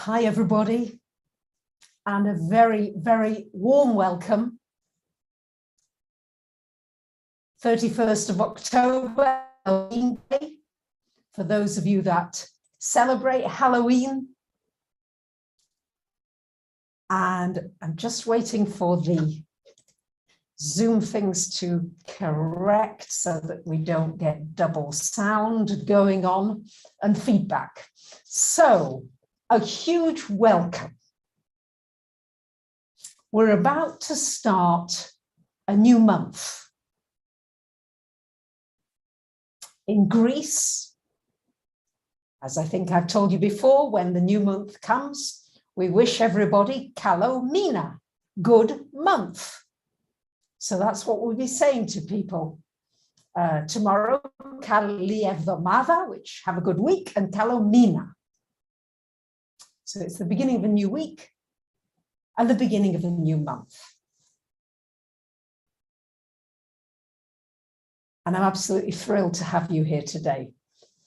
Hi, everybody, and a very, very warm welcome. 31st of October, Halloween Day, for those of you that celebrate Halloween. And I'm just waiting for the Zoom things to correct so that we don't get double sound going on and feedback. So, a huge welcome. We're about to start a new month. In Greece, as I think I've told you before, when the new month comes, we wish everybody Kalomina, good month. So that's what we'll be saying to people tomorrow, Kali Evdomava, which have a good week, and Kalomina. So it's the beginning of a new week and the beginning of a new month. And I'm absolutely thrilled to have you here today.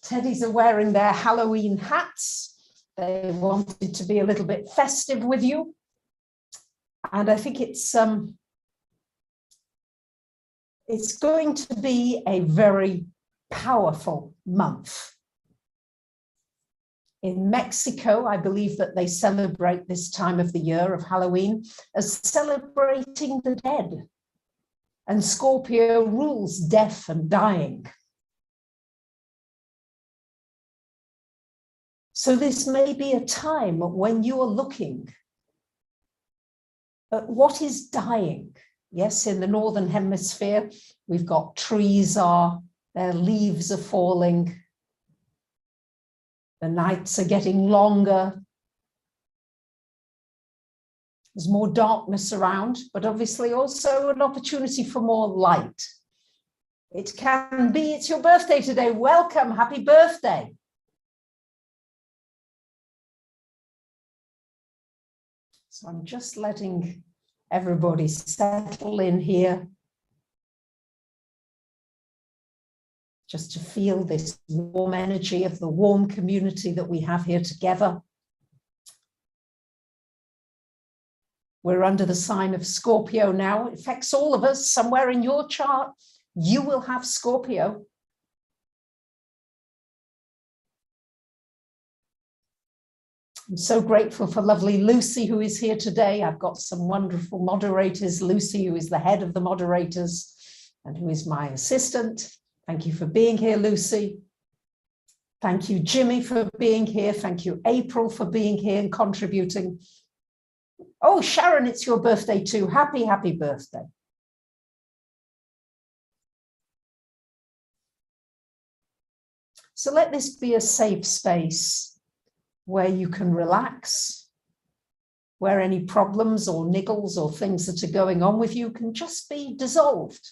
Teddies are wearing their Halloween hats. They wanted to be a little bit festive with you. And I think it's going to be a very powerful month. In Mexico, I believe that they celebrate this time of the year of Halloween as celebrating the dead. And Scorpio rules death and dying. So this may be a time when you are looking at what is dying. Yes, in the Northern Hemisphere, we've got their leaves are falling. The nights are getting longer. There's more darkness around, but obviously also an opportunity for more light. It can be, it's your birthday today. Welcome, happy birthday. So I'm just letting everybody settle in here. Just to feel this warm energy of the warm community that we have here together. We're under the sign of Scorpio now. It affects all of us. Somewhere in your chart, you will have Scorpio. I'm so grateful for lovely Lucy, who is here today. I've got some wonderful moderators. Lucy, who is the head of the moderators and who is my assistant. Thank you for being here, Lucy. Thank you, Jimmy, for being here. Thank you, April, for being here and contributing. Oh, Sharon, it's your birthday too. Happy, happy birthday. So let this be a safe space where you can relax, where any problems or niggles or things that are going on with you can just be dissolved.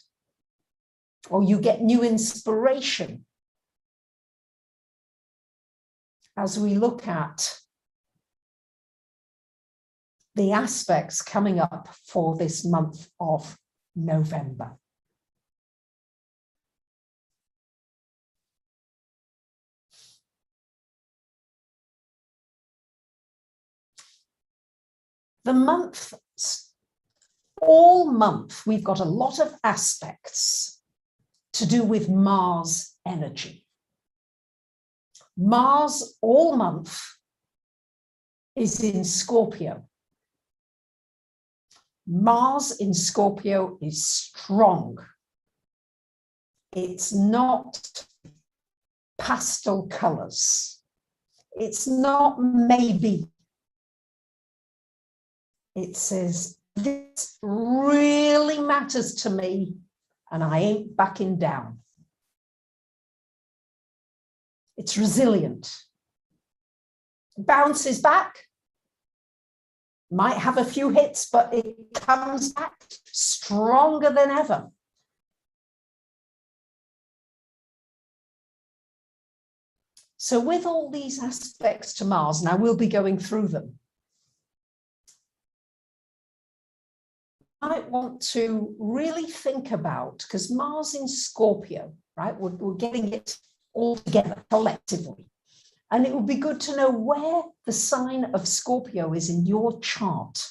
Or you get new inspiration as we look at the aspects coming up for this month of November. The month, all month, we've got a lot of aspects to do with Mars energy. Mars all month is in Scorpio. Mars in Scorpio is strong. It's not pastel colors. It's not maybe. It says, this really matters to me, and I ain't backing down. It's resilient. It bounces back. Might have a few hits, but it comes back stronger than ever. So with all these aspects to Mars, now we'll be going through them. I want to really think about, because Mars in Scorpio, right, we're getting it all together collectively. And it would be good to know where the sign of Scorpio is in your chart.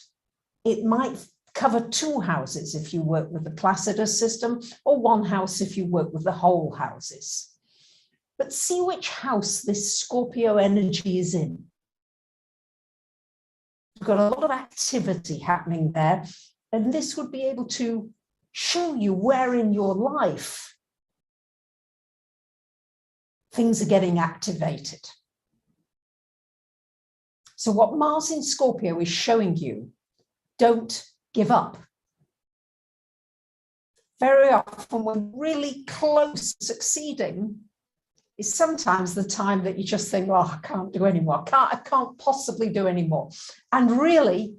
It might cover 2 houses if you work with the Placidus system, or 1 house if you work with the whole houses. But see which house this Scorpio energy is in. You've got a lot of activity happening there, and this would be able to show you where in your life things are getting activated. So what Mars in Scorpio is showing you, don't give up. Very often when really close to succeeding is sometimes the time that you just think, oh, I can't do anymore. I can't possibly do anymore. And really,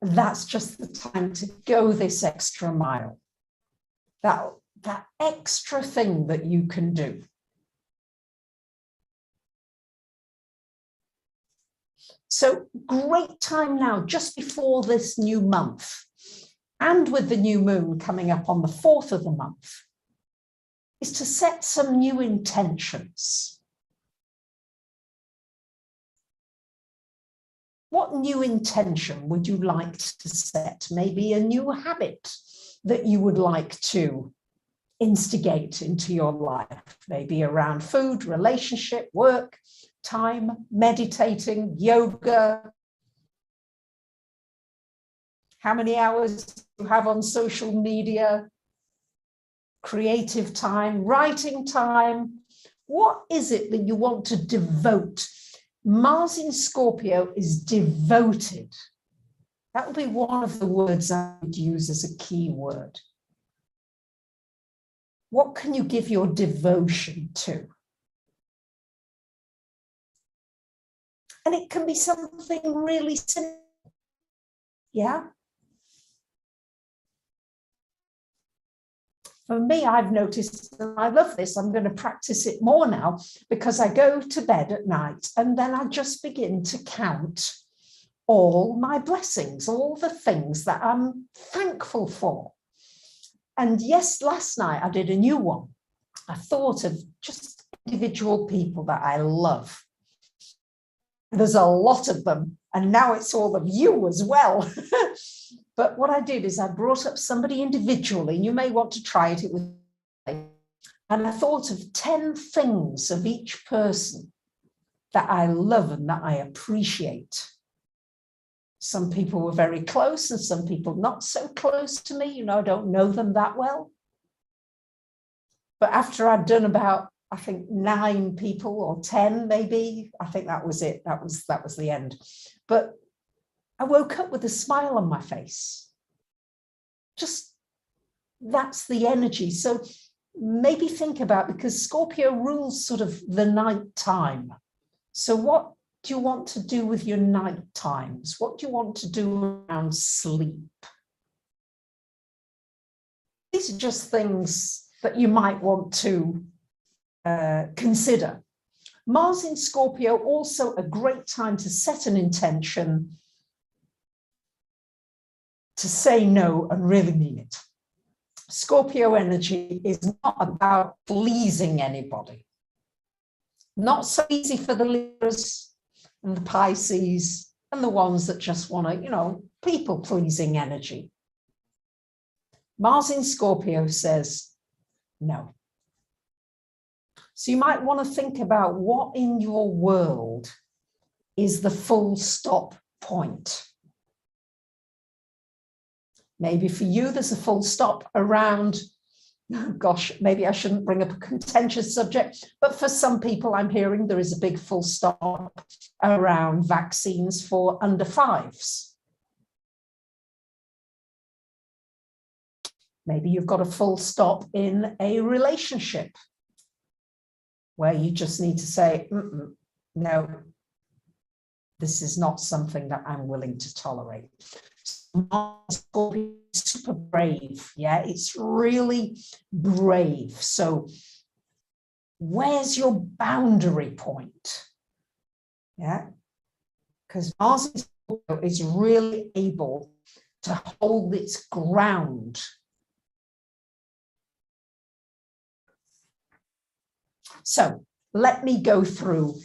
that's just the time to go this extra mile. That extra thing that you can do. So great time now, just before this new month, and with the new moon coming up on the 4th of the month, is to set some new intentions. What new intention would you like to set? Maybe a new habit that you would like to instigate into your life, maybe around food, relationship, work, time, meditating, yoga. How many hours do you have on social media? Creative time, writing time. What is it that you want to devote? Mars in Scorpio is devoted. That would be one of the words I would use as a key word. What can you give your devotion to? And it can be something really simple. Yeah. For me, I've noticed, and I love this, I'm going to practice it more now, because I go to bed at night and then I just begin to count all my blessings, all the things that I'm thankful for. And yes, last night I did a new one. I thought of just individual people that I love. There's a lot of them, and now it's all of you as well. But what I did is I brought up somebody individually, and you may want to try it. And I thought of 10 things of each person that I love and that I appreciate. Some people were very close and some people not so close to me. I don't know them that well. But after I'd done about, I think 9 people or 10 maybe, I think that was it. That was the end. But I woke up with a smile on my face. Just, that's the energy. So maybe think about, because Scorpio rules sort of the night time. So what do you want to do with your night times? What do you want to do around sleep? These are just things that you might want to consider. Mars in Scorpio, also a great time to set an intention to say no and really mean it. Scorpio energy is not about pleasing anybody. Not so easy for the Libras and the Pisces and the ones that just want to, people-pleasing energy. Mars in Scorpio says no. So you might want to think about what in your world is the full stop point. Maybe for you, there's a full stop around, gosh, maybe I shouldn't bring up a contentious subject, but for some people I'm hearing there is a big full stop around vaccines for under 5s. Maybe you've got a full stop in a relationship where you just need to say, no, this is not something that I'm willing to tolerate. Super brave, yeah, it's really brave. So where's your boundary point? Yeah, because Mars is really able to hold its ground. So let me go through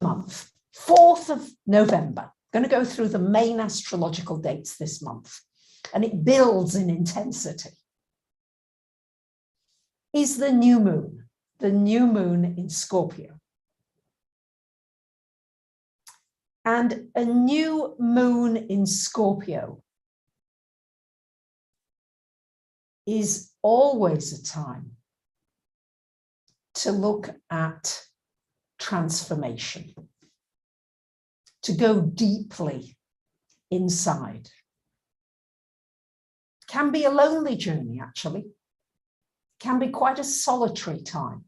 month, 4th of November. Going to go through the main astrological dates this month, and it builds in intensity. Is the new moon in Scorpio. And a new moon in Scorpio is always a time to look at transformation, to go deeply inside. Can be a lonely journey, actually. Can be quite a solitary time.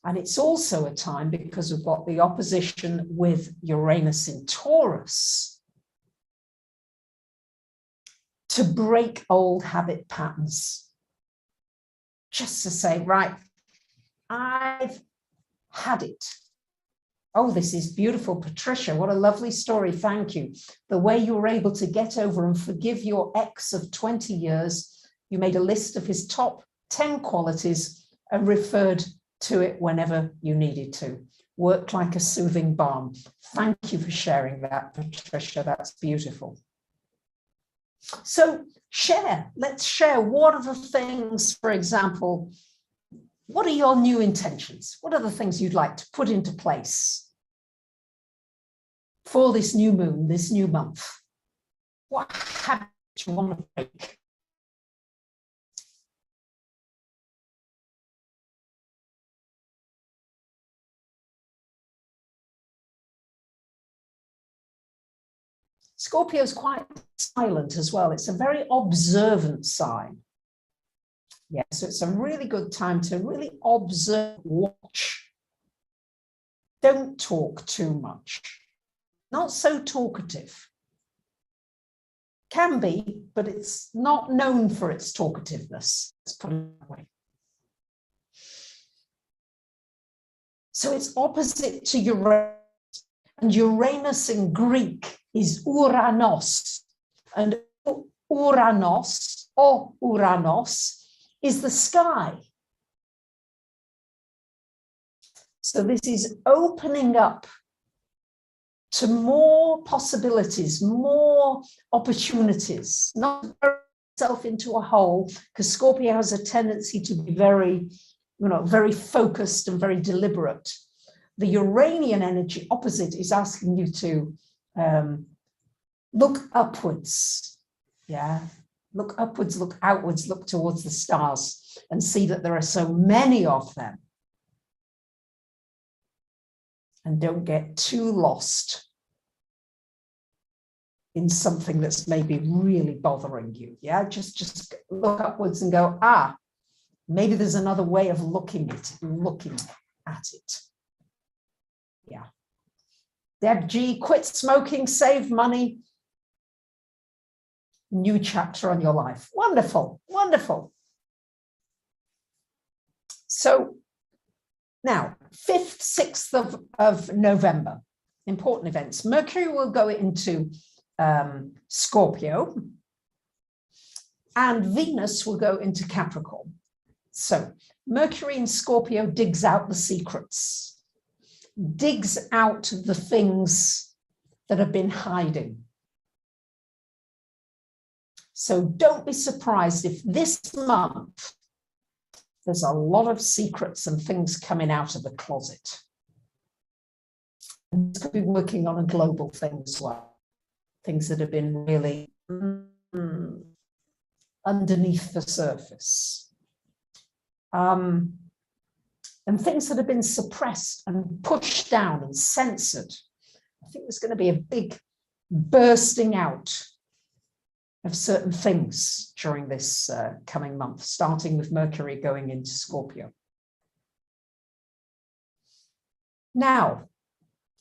And it's also a time, because we've got the opposition with Uranus in Taurus, to break old habit patterns. Just to say, right, I've had it. Oh, this is beautiful, Patricia. What a lovely story. Thank you. The way you were able to get over and forgive your ex of 20 years. You made a list of his top 10 qualities and referred to it whenever you needed to. Worked like a soothing balm. Thank you for sharing that, Patricia. That's beautiful. So share. Let's share. What are the things, for example, what are your new intentions? What are the things you'd like to put into place for this new moon, this new month? What habit do you want to break? Scorpio is quite silent as well. It's a very observant sign. Yeah, so it's a really good time to really observe, watch. Don't talk too much. Not so talkative. Can be, but it's not known for its talkativeness. Let's put it that way. So it's opposite to Uranus. And Uranus in Greek is Uranos. And Uranos, or Uranos, is the sky. So this is opening up to more possibilities, more opportunities, not throw itself into a hole, because Scorpio has a tendency to be very, very focused and very deliberate. The Uranian energy opposite is asking you to look upwards. Yeah. Look upwards, look outwards, look towards the stars and see that there are so many of them. And don't get too lost in something that's maybe really bothering you. Yeah, just look upwards and go, maybe there's another way of looking at it. Yeah. Deb G, quit smoking, save money. New chapter on your life. Wonderful, wonderful. So now, 5th, 6th of November, important events. Mercury will go into Scorpio and Venus will go into Capricorn. So Mercury in Scorpio digs out the secrets, digs out the things that have been hiding. So don't be surprised if this month there's a lot of secrets and things coming out of the closet. And this could be working on a global thing as well. Things that have been really underneath the surface. And things that have been suppressed and pushed down and censored. I think there's going to be a big bursting out of certain things during this coming month, starting with Mercury going into Scorpio. Now,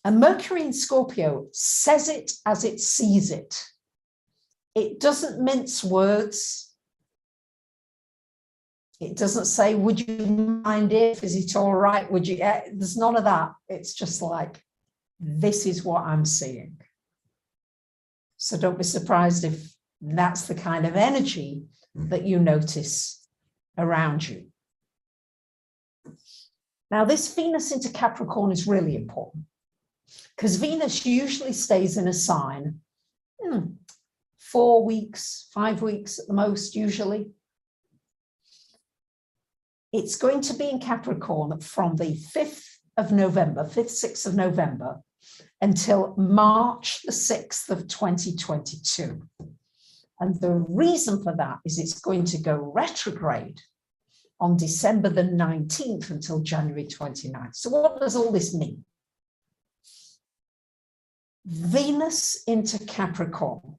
a Mercury in Scorpio says it as it sees it. It doesn't mince words. It doesn't say, would you mind if, is it all right? Would you, there's none of that. It's just like, this is what I'm seeing. So don't be surprised if that's the kind of energy that you notice around you. Now, this Venus into Capricorn is really important because Venus usually stays in a sign 4 weeks, 5 weeks at the most, usually. It's going to be in Capricorn from the 5th of November, 5th, 6th of November, until March the 6th of 2022. And the reason for that is it's going to go retrograde on December the 19th until January 29th. So what does all this mean? Venus into Capricorn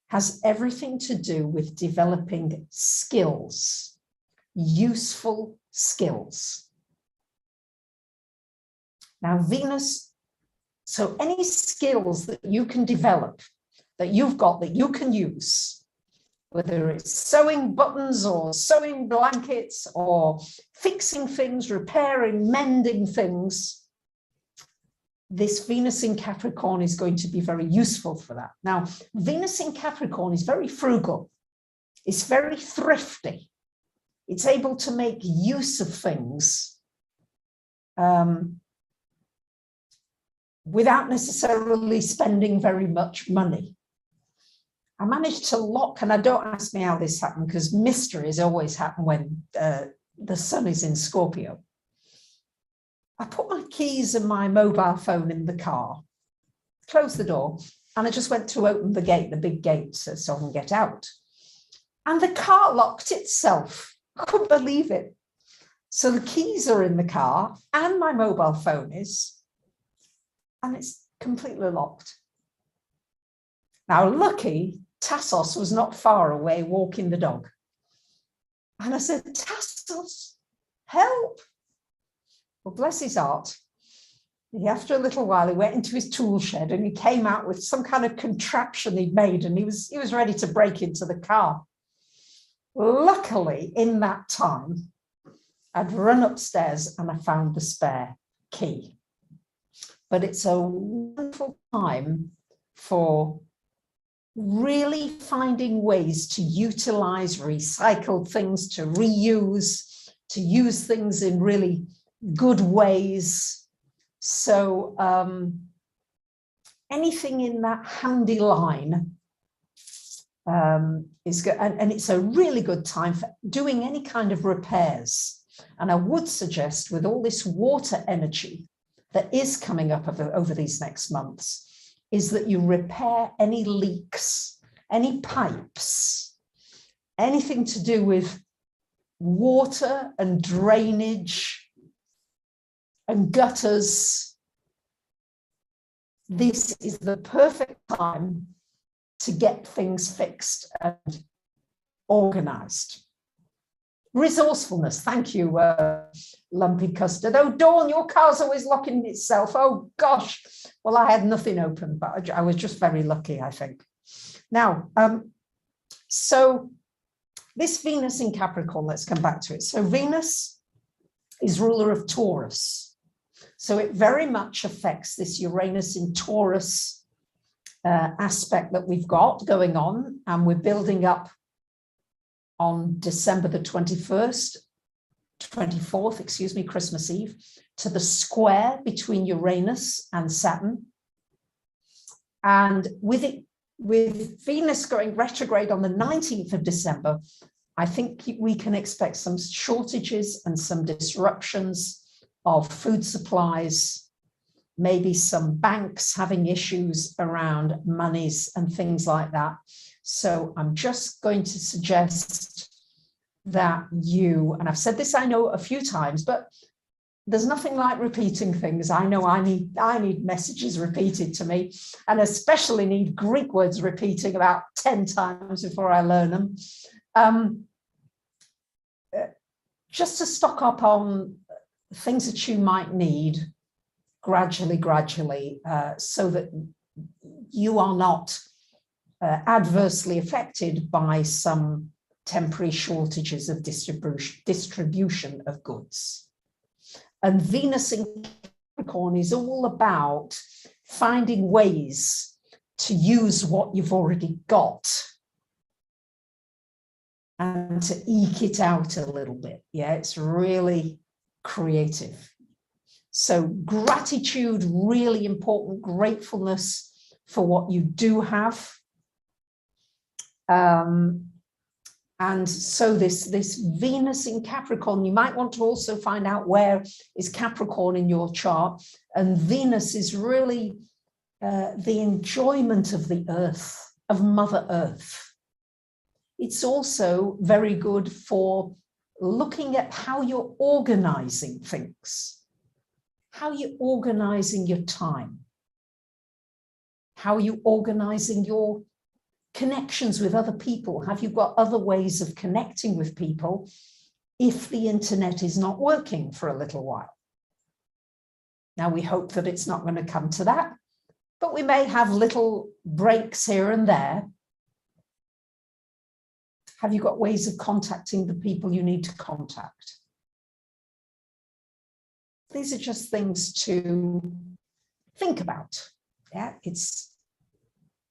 has everything to do with developing skills, useful skills. Now, Venus, so any skills that you can develop, that you've got, that you can use, whether it's sewing buttons or sewing blankets or fixing things, repairing, mending things, this Venus in Capricorn is going to be very useful for that. Now, Venus in Capricorn is very frugal. It's very thrifty. It's able to make use of things without necessarily spending very much money. I managed to lock, and I don't ask me how this happened because mysteries always happen when the sun is in Scorpio. I put my keys and my mobile phone in the car, closed the door, and I just went to open the gate, the big gate, so I can get out. And the car locked itself. I couldn't believe it. So the keys are in the car and my mobile phone is, and it's completely locked. Now, lucky, Tassos was not far away walking the dog. And I said, Tassos, help. Well, bless his heart. After a little while, he went into his tool shed and he came out with some kind of contraption he'd made, and he was ready to break into the car. Luckily, in that time, I'd run upstairs and I found the spare key. But it's a wonderful time for really finding ways to utilize recycled things, to reuse, to use things in really good ways. So anything in that handy line is good, and it's a really good time for doing any kind of repairs. And I would suggest, with all this water energy that is coming up over these next months, is that you repair any leaks, any pipes, anything to do with water and drainage and gutters. This is the perfect time to get things fixed and organized. Resourcefulness, thank you, Lumpy Custard. Oh, Dawn, your car's always locking itself. Oh, gosh. Well, I had nothing open, but I was just very lucky, I think. Now, so this Venus in Capricorn, let's come back to it. So Venus is ruler of Taurus. So it very much affects this Uranus in Taurus aspect that we've got going on, and we're building up on December the 24th, excuse me, Christmas Eve, to the square between Uranus and Saturn. And with Venus going retrograde on the 19th of December, I think we can expect some shortages and some disruptions of food supplies, maybe some banks having issues around monies and things like that. So I'm just going to suggest that you, and I've said this, I know, a few times, but there's nothing like repeating things. I know I need messages repeated to me, and especially need Greek words repeating about 10 times before I learn them. Just to stock up on things that you might need gradually, so that you are not adversely affected by some temporary shortages of distribution of goods. And Venus in Capricorn is all about finding ways to use what you've already got and to eke it out a little bit. Yeah, it's really creative. So gratitude, really important, gratefulness for what you do have. And so this Venus in Capricorn, you might want to also find out where is Capricorn in your chart. And Venus is really the enjoyment of the earth, of Mother Earth. It's also very good for looking at how you're organizing things, how you're organizing your time, how you're organizing your connections with other people. Have you got other ways of connecting with people if the internet is not working for a little while? Now, we hope that it's not going to come to that, but we may have little breaks here and there. Have you got ways of contacting the people you need to contact? These are just things to think about. Yeah, it's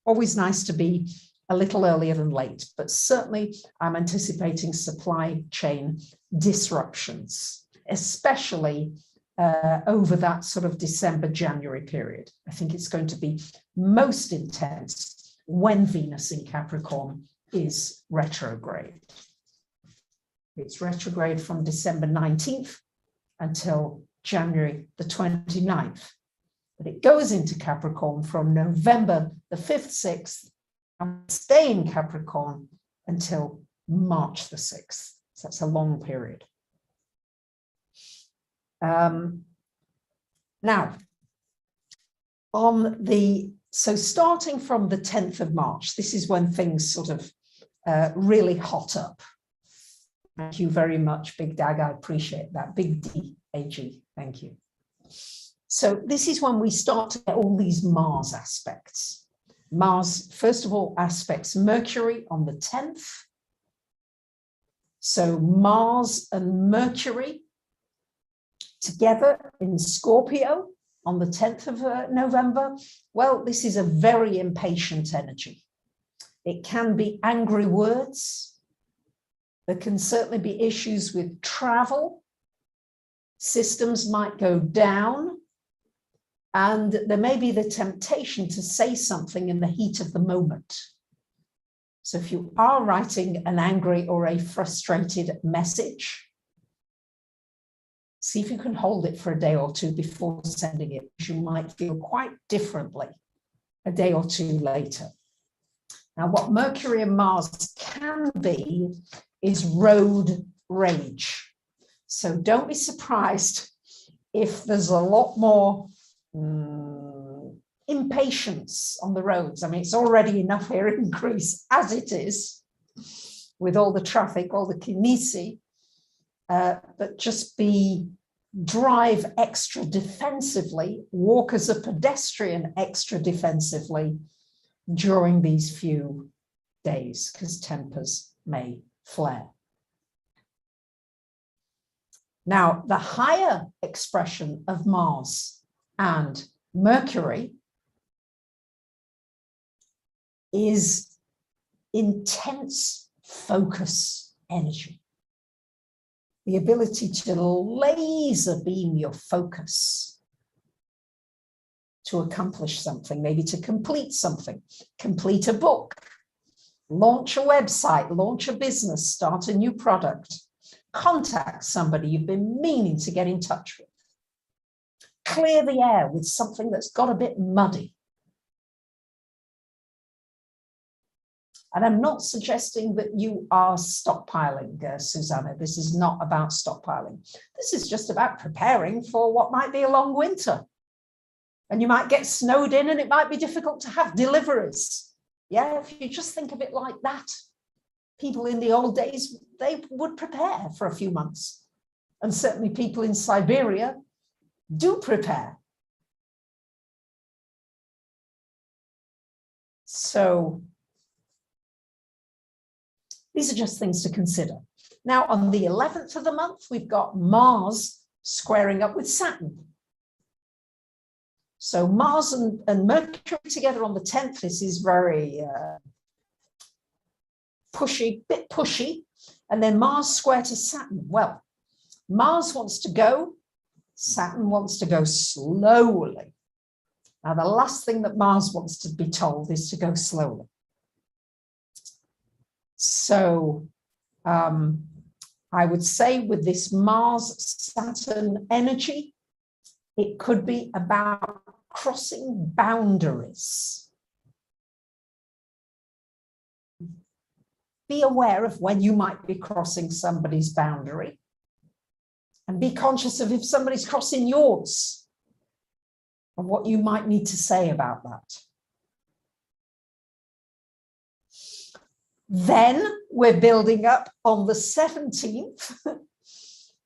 always nice to be a little earlier than late, but certainly I'm anticipating supply chain disruptions, especially over that sort of December, January period. I think it's going to be most intense when Venus in Capricorn is retrograde. It's retrograde from December 19th until January the 29th. But it goes into Capricorn from November the 5th, 6th, and stay in Capricorn until March the 6th. So that's a long period. Now, so starting from the 10th of March, this is when things sort of really hot up. Thank you very much, Big Dag. I appreciate that. Big D, AG. Thank you. So this is when we start to get all these Mars aspects. Mars, first of all, aspects Mercury on the 10th. So Mars and Mercury together in Scorpio on the 10th of November. Well, this is a very impatient energy. It can be angry words. There can certainly be issues with travel. Systems might go down. And there may be the temptation to say something in the heat of the moment. So if you are writing an angry or a frustrated message, see if you can hold it for a day or two before sending it. You might feel quite differently a day or two later. Now, what Mercury and Mars can be is road rage. So don't be surprised if there's a lot more impatience on the roads. I mean, it's already enough here in Greece as it is, with all the traffic, all the kinesi, but just drive extra defensively, walk as a pedestrian extra defensively during these few days, because tempers may flare. Now, the higher expression of Mars and Mercury is intense focus energy. The ability to laser beam your focus to accomplish something, maybe to complete something, complete a book, launch a website, launch a business, start a new product, contact somebody you've been meaning to get in touch with, clear the air with something that's got a bit muddy. And I'm not suggesting that you are stockpiling, Susanna. This is not about stockpiling. This is just about preparing for what might be a long winter. And you might get snowed in and it might be difficult to have deliveries. Yeah, if you just think of it like that. People in the old days, they would prepare for a few months. And certainly people in Siberia do prepare. So these are just things to consider. Now, on the 11th of the month, we've got Mars squaring up with Saturn. So Mars and Mercury together on the 10th. This is very pushy, bit pushy. And then Mars square to Saturn. Well, Mars wants to go, Saturn wants to go slowly. Now, the last thing that Mars wants to be told is to go slowly. So I would say with this Mars-Saturn energy, it could be about crossing boundaries. Be aware of when you might be crossing somebody's boundary, and be conscious of if somebody's crossing yours and what you might need to say about that. Then we're building up on the 17th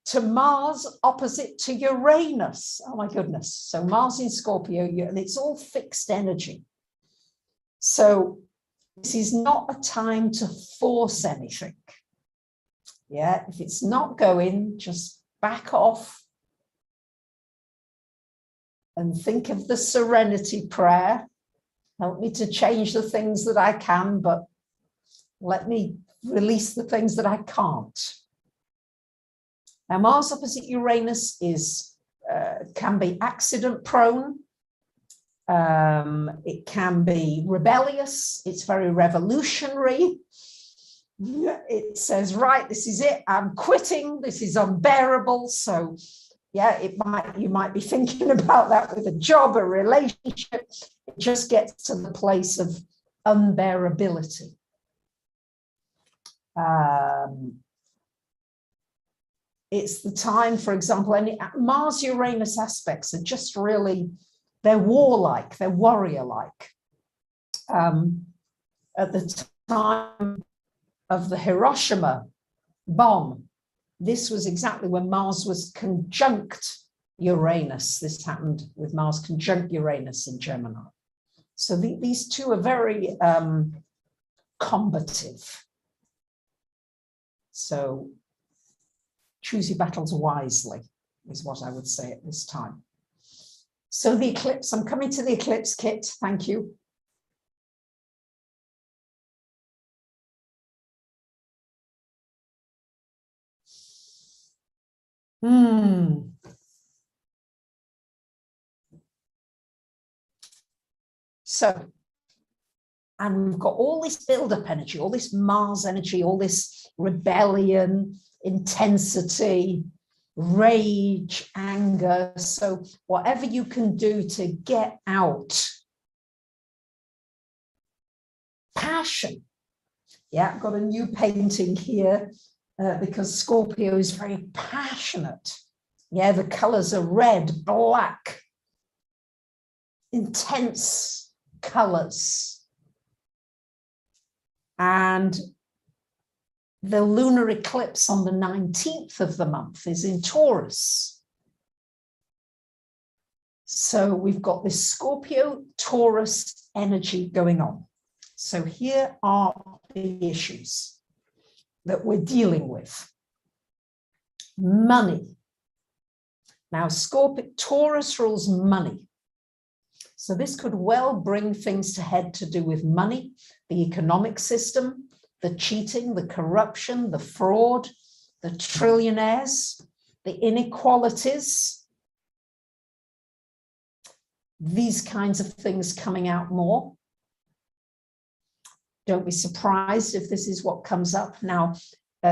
to Mars opposite to Uranus. Oh my goodness. So Mars in Scorpio, and it's all fixed energy. So this is not a time to force anything. Yeah, if it's not going, just back off and think of the serenity prayer. Help me to change the things that I can, but let me release the things that I can't. Now, Mars opposite Uranus is can be accident prone. It can be rebellious. It's very revolutionary. It says, right, this is it. I'm quitting. This is unbearable. So, yeah, you might be thinking about that with a job, a relationship. It just gets to the place of unbearability. It's the time, for example, any Mars-Uranus aspects are just really, they're warlike, they're warrior-like. At the time of the Hiroshima bomb, this was exactly when Mars was conjunct Uranus. This happened with Mars conjunct Uranus in Gemini. So these two are very combative. So choose your battles wisely is what I would say at this time. So the eclipse, I'm coming to the eclipse kit. Thank you. So, and we've got all this build-up energy, all this Mars energy, all this rebellion, intensity, rage, anger. So whatever you can do to get out. Passion. Yeah, I've got a new painting here because Scorpio is very passionate. Yeah, the colors are red, black, intense colors. And the lunar eclipse on the 19th of the month is in Taurus. So we've got this Scorpio Taurus energy going on. So here are the issues that we're dealing with. Money. Now, Taurus rules money. So this could well bring things to head to do with money, the economic system, the cheating, the corruption, the fraud, the trillionaires, the inequalities. These kinds of things coming out more. Don't be surprised if this is what comes up. Now,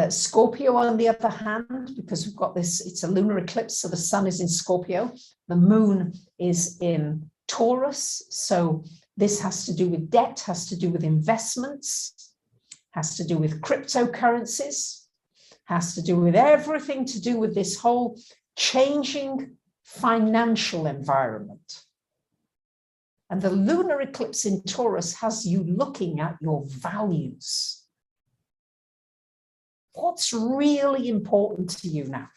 Scorpio, on the other hand, because we've got this, it's a lunar eclipse, so the sun is in Scorpio, the moon is in Taurus. So this has to do with debt, has to do with investments, has to do with cryptocurrencies, has to do with everything to do with this whole changing financial environment. And the lunar eclipse in Taurus has you looking at your values. What's really important to you now?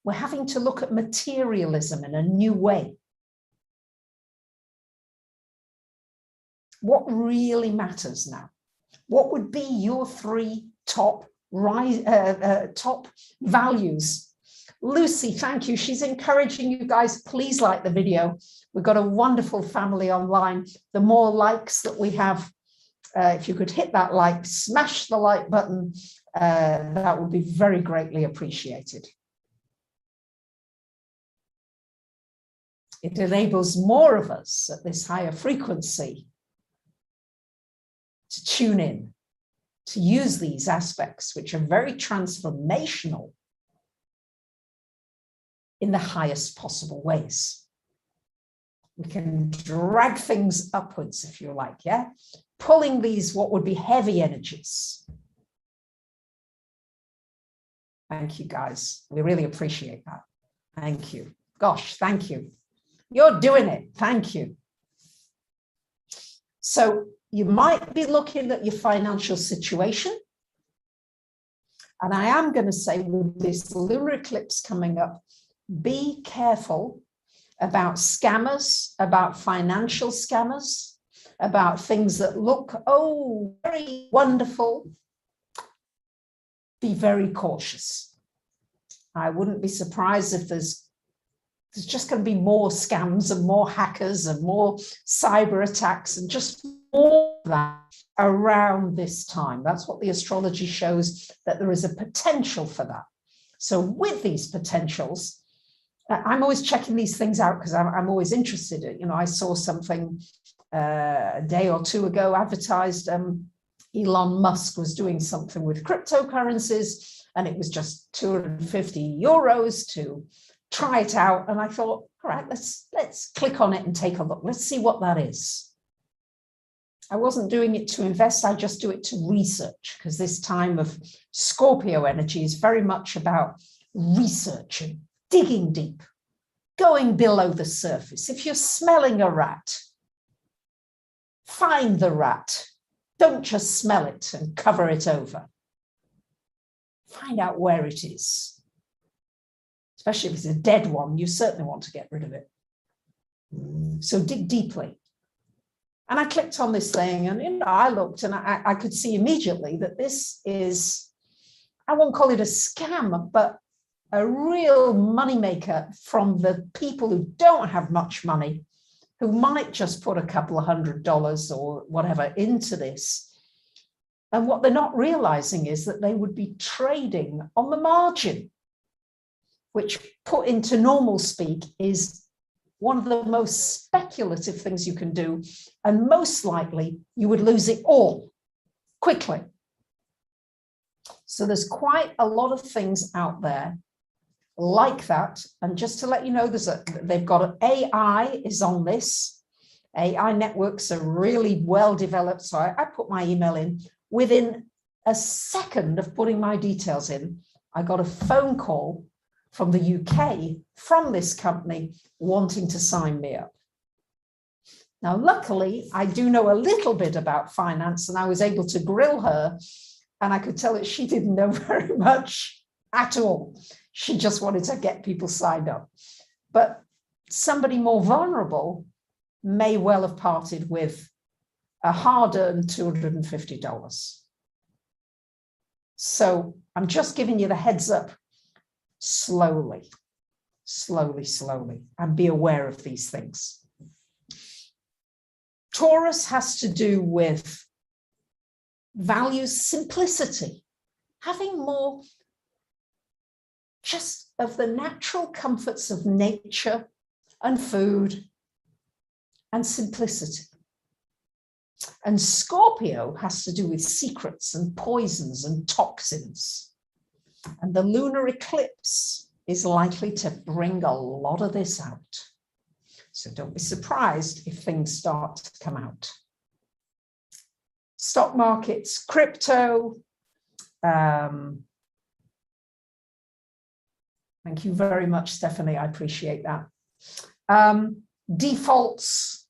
We're having to look at materialism in a new way. What really matters now? What would be your three top values? Lucy, thank you. She's encouraging you guys, please like the video. We've got a wonderful family online. The more likes that we have, if you could hit that like, smash the like button, that would be very greatly appreciated. It enables more of us at this higher frequency to tune in, to use these aspects, which are very transformational, in the highest possible ways. We can drag things upwards, if you like, yeah? Pulling these, what would be heavy energies. Thank you, guys. We really appreciate that. Thank you. Gosh, thank you. You're doing it. Thank you. So you might be looking at your financial situation. And I am going to say, with this lunar eclipse coming up, be careful about scammers, about financial scammers, about things that look, oh, very wonderful. Be very cautious. I wouldn't be surprised if there's just going to be more scams and more hackers and more cyber attacks and just more of that around this time. That's what the astrology shows, that there is a potential for that. So with these potentials, I'm always checking these things out because I'm always interested in, you know, I saw something a day or two ago advertised, Elon Musk was doing something with cryptocurrencies and it was just 250 euros to try it out. And I thought, all right, let's click on it and take a look. Let's see what that is. I wasn't doing it to invest. I just do it to research, because this time of Scorpio energy is very much about researching, digging deep, going below the surface. If you're smelling a rat, find the rat. Don't just smell it and cover it over. Find out where it is. Especially if it's a dead one, you certainly want to get rid of it. So dig deeply. And I clicked on this thing and, you know, I looked and I could see immediately that this is, I won't call it a scam, but a real moneymaker from the people who don't have much money, who might just put a couple of $100 or whatever into this. And what they're not realizing is that they would be trading on the margin, which put into normal speak is one of the most speculative things you can do. And most likely you would lose it all quickly. So there's quite a lot of things out there like that. And just to let you know, they've got an AI is on this. AI networks are really well developed. So I put my email in. Within a second of putting my details in, I got a phone call from the UK, from this company, wanting to sign me up. Now, luckily, I do know a little bit about finance, and I was able to grill her, and I could tell that she didn't know very much at all. She just wanted to get people signed up. But somebody more vulnerable may well have parted with a hard-earned $250. So I'm just giving you the heads up. Slowly, slowly, slowly, and be aware of these things. Taurus has to do with values, simplicity, having more just of the natural comforts of nature and food and simplicity. And Scorpio has to do with secrets and poisons and toxins. And the lunar eclipse is likely to bring a lot of this out. So don't be surprised if things start to come out. Stock markets, crypto. Thank you very much, Stephanie. I appreciate that. Defaults,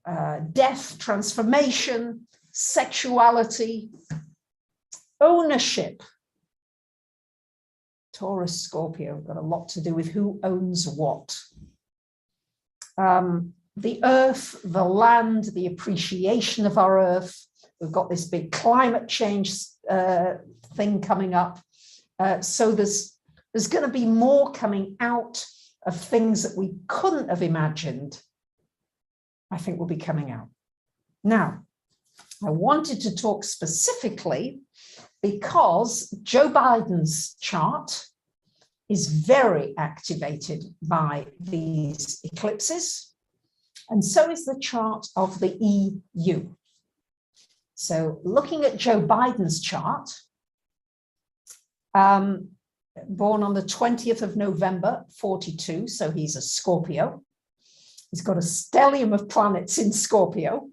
death, transformation, sexuality, ownership. Taurus Scorpio got a lot to do with who owns what. The earth, the land, the appreciation of our earth. We've got this big climate change thing coming up. So there's going to be more coming out of things that we couldn't have imagined, I think will be coming out. Now, I wanted to talk specifically because Joe Biden's chart is very activated by these eclipses, and so is the chart of the EU. So looking at Joe Biden's chart, born on the 20th of November, 42, so he's a Scorpio. He's got a stellium of planets in Scorpio.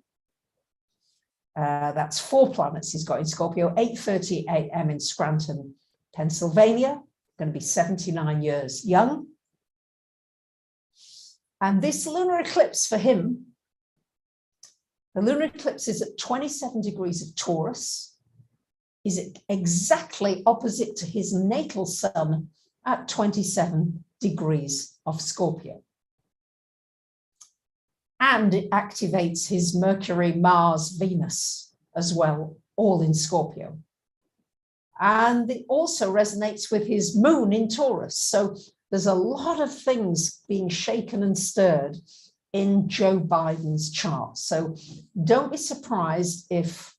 That's 4 planets he's got in Scorpio, 8:30 a.m. in Scranton, Pennsylvania, going to be 79 years young. And this lunar eclipse for him, the lunar eclipse is at 27 degrees of Taurus, is exactly opposite to his natal sun at 27 degrees of Scorpio. And it activates his Mercury, Mars, Venus as well, all in Scorpio. And it also resonates with his moon in Taurus. So there's a lot of things being shaken and stirred in Joe Biden's chart. So don't be surprised if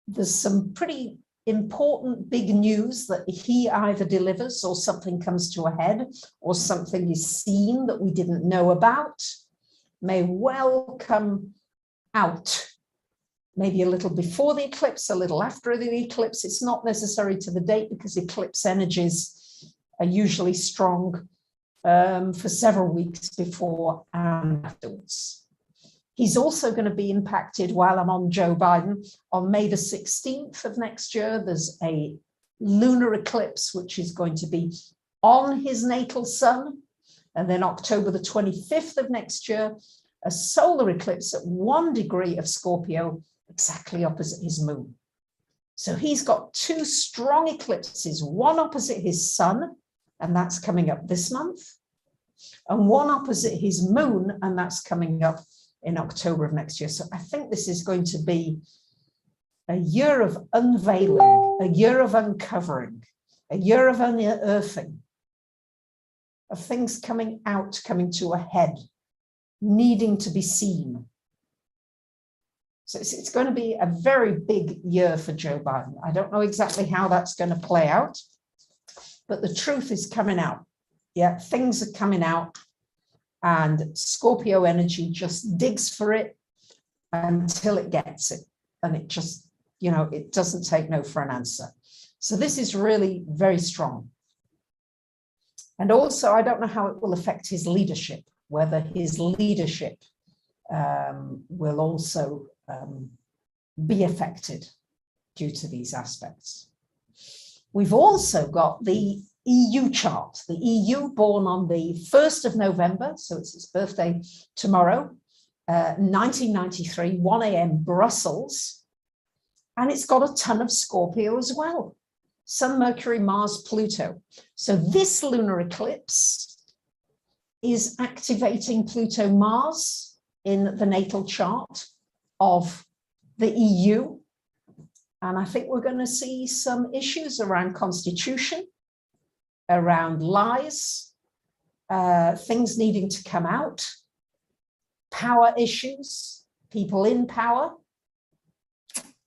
there's some pretty important big news that he either delivers, or something comes to a head, or something is seen that we didn't know about, may well come out, maybe a little before the eclipse, a little after the eclipse. It's not necessary to the date, because eclipse energies are usually strong for several weeks before and afterwards. He's also going to be impacted, while I'm on Joe Biden, on May the 16th of next year. There's a lunar eclipse, which is going to be on his natal sun. And then October the 25th of next year, a solar eclipse at 1 degree of Scorpio, exactly opposite his moon. So he's got 2 strong eclipses, one opposite his sun, and that's coming up this month, and one opposite his moon, and that's coming up in October of next year. So I think this is going to be a year of unveiling, a year of uncovering, a year of unearthing, of things coming out, coming to a head, needing to be seen. So it's going to be a very big year for Joe Biden. I don't know exactly how that's going to play out, but the truth is coming out. Yeah, things are coming out, and Scorpio energy just digs for it until it gets it. And it just, you know, it doesn't take no for an answer. So this is really very strong. And also, I don't know how it will affect his leadership, whether his leadership will also be affected due to these aspects. We've also got the EU chart, the EU, born on the 1st of November, so it's his birthday tomorrow, 1993, 1 a.m. Brussels, and it's got a ton of Scorpio as well. Sun, Mercury, Mars, Pluto. So this lunar eclipse is activating Pluto, Mars in the natal chart of the EU. And I think we're going to see some issues around constitution, around lies, things needing to come out, power issues, people in power.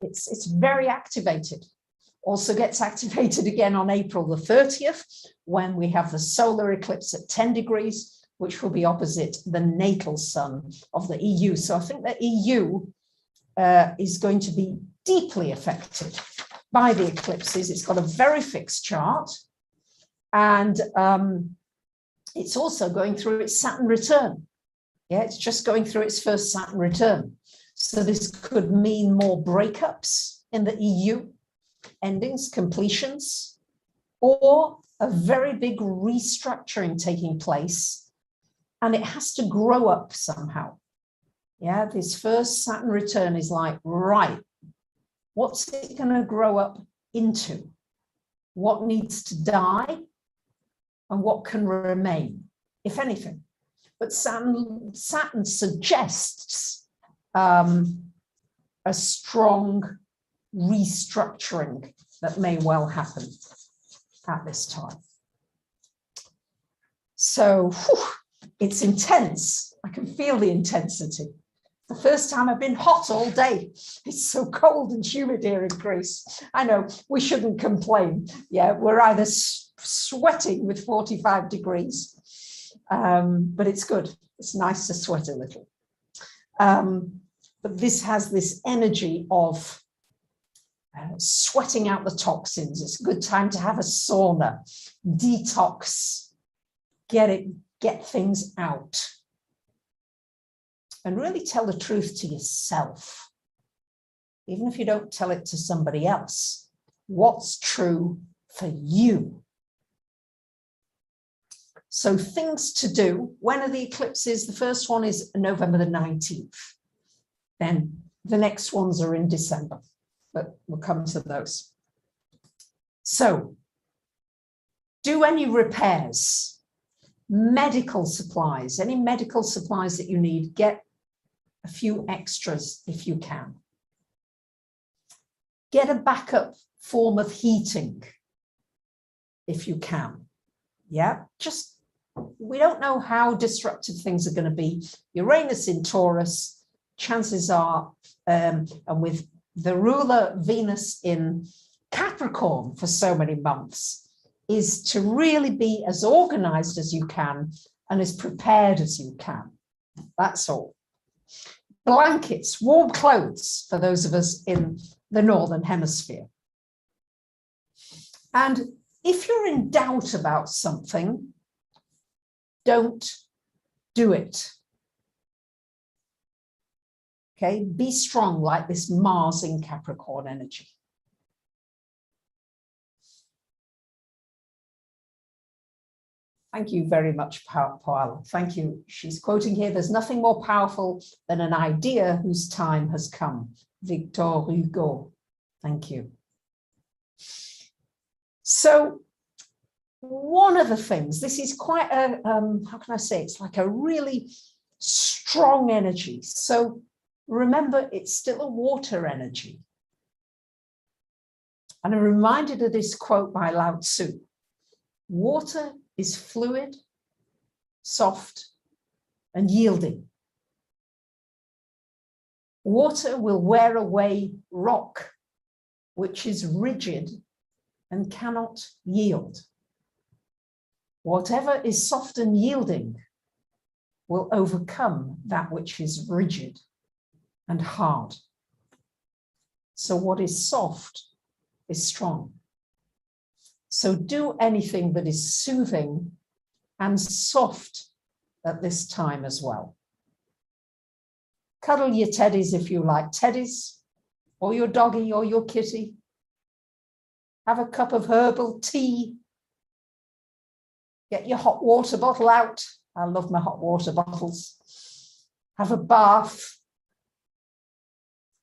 It's very activated. Also gets activated again on April the 30th, when we have the solar eclipse at 10 degrees, which will be opposite the natal sun of the EU. So I think the EU is going to be deeply affected by the eclipses. It's got a very fixed chart, and it's also going through its Saturn return. Yeah, it's just going through its first Saturn return. So this could mean more breakups in the EU, endings, completions, or a very big restructuring taking place, and it has to grow up somehow. Yeah, this first Saturn return is like, right, what's it going to grow up into? What needs to die and what can remain, if anything? But Saturn suggests a strong restructuring that may well happen at this time. So it's intense. I can feel the intensity. The first time I've been hot all day. It's so cold and humid here in Greece. I know we shouldn't complain. Yeah, we're either sweating with 45 degrees, but it's good. It's nice to sweat a little. But this has this energy of sweating out the toxins. It's a good time to have a sauna, detox, get things out. And really tell the truth to yourself. Even if you don't tell it to somebody else, what's true for you? So things to do. When are the eclipses? The first one is November the 19th. Then the next ones are in December, but we'll come to those. So do any repairs, medical supplies, any medical supplies that you need, get a few extras if you can. Get a backup form of heating if you can. Yeah, just, we don't know how disruptive things are going to be. Uranus in Taurus, chances are, and with the ruler Venus in Capricorn for so many months, is to really be as organized as you can and as prepared as you can. That's all. Blankets, warm clothes for those of us in the Northern Hemisphere. And if you're in doubt about something, don't do it. Okay, be strong like this Mars in Capricorn energy. Thank you very much, Paola. Thank you. She's quoting here, there's nothing more powerful than an idea whose time has come. Victor Hugo. Thank you. So one of the things, this is quite a, how can I say, it's like a really strong energy. So remember, it's still a water energy. And I'm reminded of this quote by Lao Tzu. Water is fluid, soft, and yielding. Water will wear away rock, which is rigid and cannot yield. Whatever is soft and yielding will overcome that which is rigid and hard. So what is soft is strong. So do anything that is soothing and soft at this time as well. Cuddle your teddies if you like teddies, or your doggy or your kitty. Have a cup of herbal tea. Get your hot water bottle out. I love my hot water bottles. Have a bath,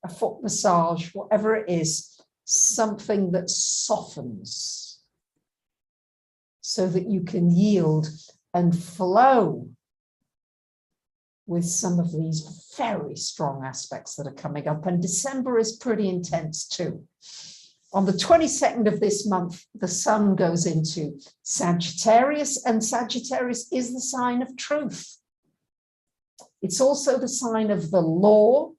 a foot massage, whatever it is, something that softens so that you can yield and flow with some of these very strong aspects that are coming up. And December is pretty intense too. On the 22nd of this month, the sun goes into Sagittarius, and Sagittarius is the sign of truth. It's also the sign of the law.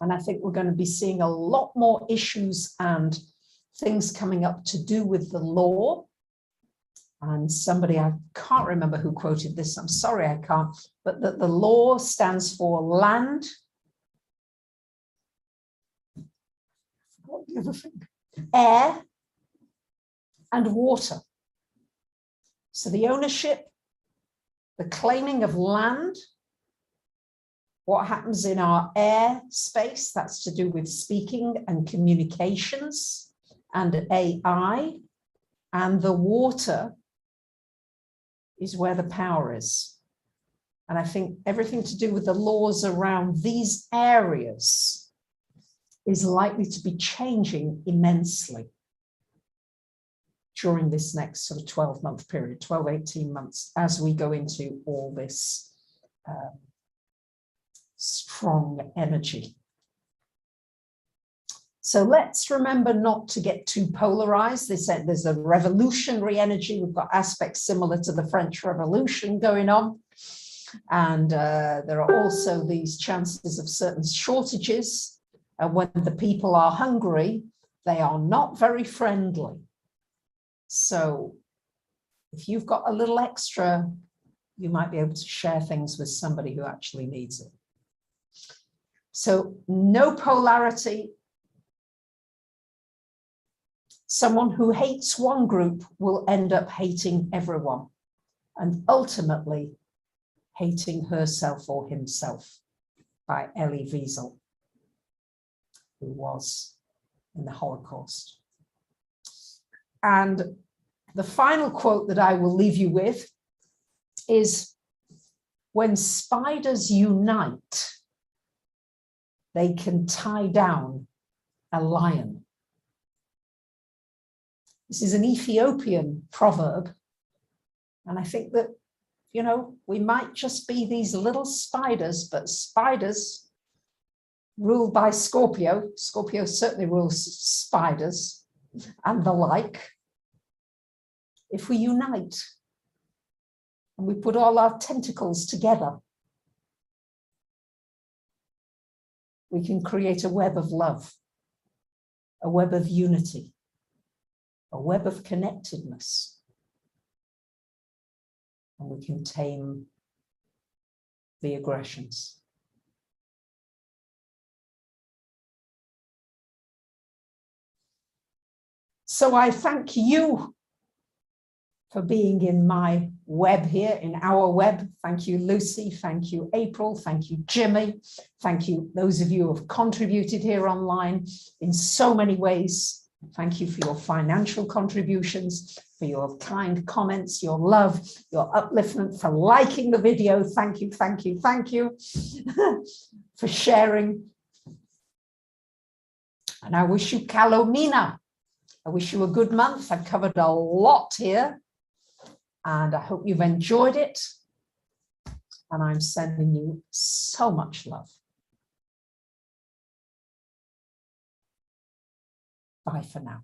And I think we're going to be seeing a lot more issues and things coming up to do with the law. And somebody, I can't remember who quoted this, I'm sorry I can't, but that the law stands for land. What the other thing? Air and water. So the ownership, the claiming of land, what happens in our air space, that's to do with speaking and communications and AI, and the water is where the power is. And I think everything to do with the laws around these areas is likely to be changing immensely during this next sort of 12-month period, 12, 18 months, as we go into all this strong energy. So let's remember not to get too polarized. There's a revolutionary energy. We've got aspects similar to the French Revolution going on. And there are also these chances of certain shortages. And when the people are hungry, they are not very friendly. So if you've got a little extra, you might be able to share things with somebody who actually needs it. So no polarity. Someone who hates one group will end up hating everyone and ultimately hating herself or himself, by Elie Wiesel, who was in the Holocaust. And the final quote that I will leave you with is, when spiders unite, they can tie down a lion. This is an Ethiopian proverb. And I think that, you know, we might just be these little spiders, but spiders ruled by Scorpio. Scorpio certainly rules spiders and the like. If we unite and we put all our tentacles together, we can create a web of love, a web of unity, a web of connectedness. And we can tame the aggressions. So I thank you for being in my web here, in our web. Thank you, Lucy. Thank you, April. Thank you, Jimmy. Thank you, those of you who have contributed here online in so many ways. Thank you for your financial contributions, for your kind comments, your love, your upliftment, for liking the video. Thank you, thank you, thank you for sharing. And I wish you Kalomina. I wish you a good month. I've covered a lot here and I hope you've enjoyed it. And I'm sending you so much love. Bye for now.